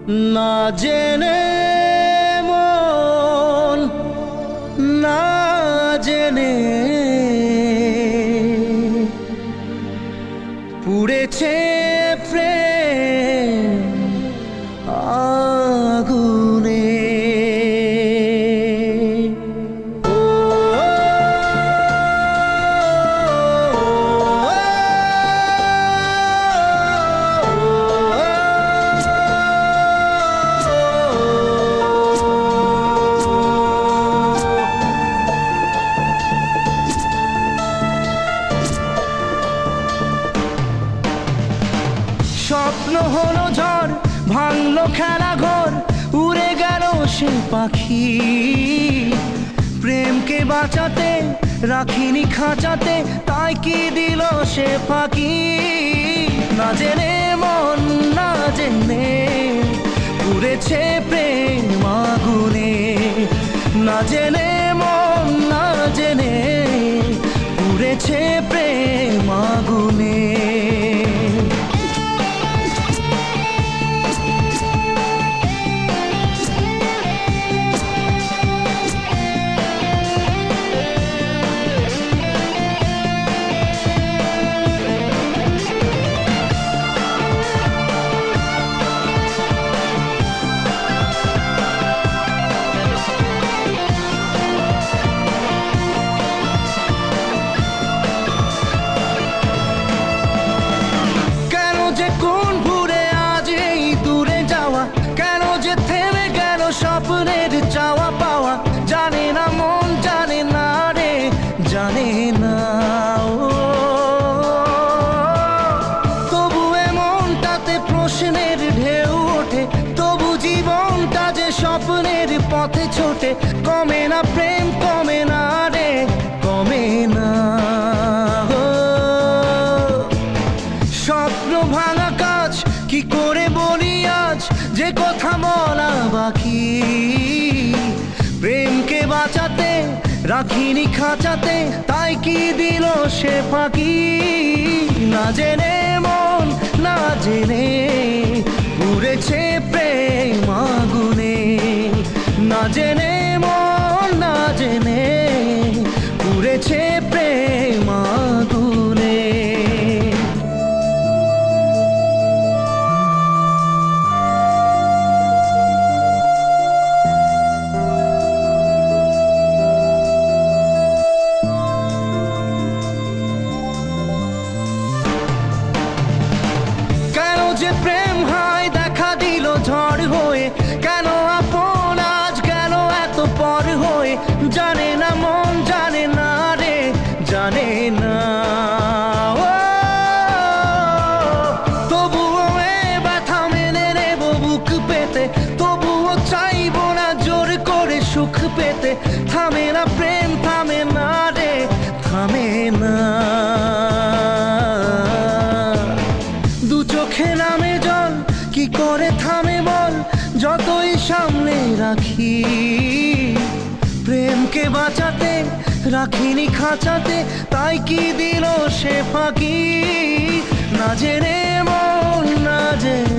না জেনে মন না জেনে পুড়েছে প্রেম আগুনে। স্বপ্ন হলো ঝড়, ভাঙলো খেলা ঘর, উড়ে গেল সে পাখি। প্রেমকে বাঁচাতে রাখিনি খাঁচাতে, তাই কি দিল সে ফাঁকি। না জেনে মন না জেনে পুড়েছে প্রেম আগুনে। না জেনে মন না জেনে পুড়েছে প্রেম আগুনে। স্বপ্নের চাওয়া পাওয়া জানে না মন, জানে না রে, জানে না। তবু এমনটাতে প্রশ্নের ঢেউ ওঠে, তবু জীবনটা যে স্বপ্নের পথে ছোটে। কমে না প্রেম, কমে না রে, কমে না। স্বপ্ন ভাঙা কাজ কি করে বলি আজ, যে কথা বলা বাকি। প্রেমকে বাঁচাতে রাখিনি খাঁচাতে, তাই কি দিল সে ফাঁকি। না জেনে মন না জেনে পুড়েছে প্রেম আগুনে। না জেনে মন না জেনে পুড়েছে প্রেম আগুনে। যে প্রেম হয় দেখা দিল ঝড় হয়ে, কেন আপন আজ গেল এত পর হয়ে। জানে না মন জানে না রে, জানে না। তবুও এ ব্যথা মেনে নেব বুক পেতে, তবুও চাইব না জোর করে সুখ পেতে। থামে না প্রেম, থামে না রে, থামে না। দু চোখে নামে জল, কি করে থামে বল, যতই সামনে রাখি। প্রেমকে বাঁচাতে রাখিনি খাঁচাতে, তাই কি দিল সে ফাঁকি। না জেনে মন না জেনে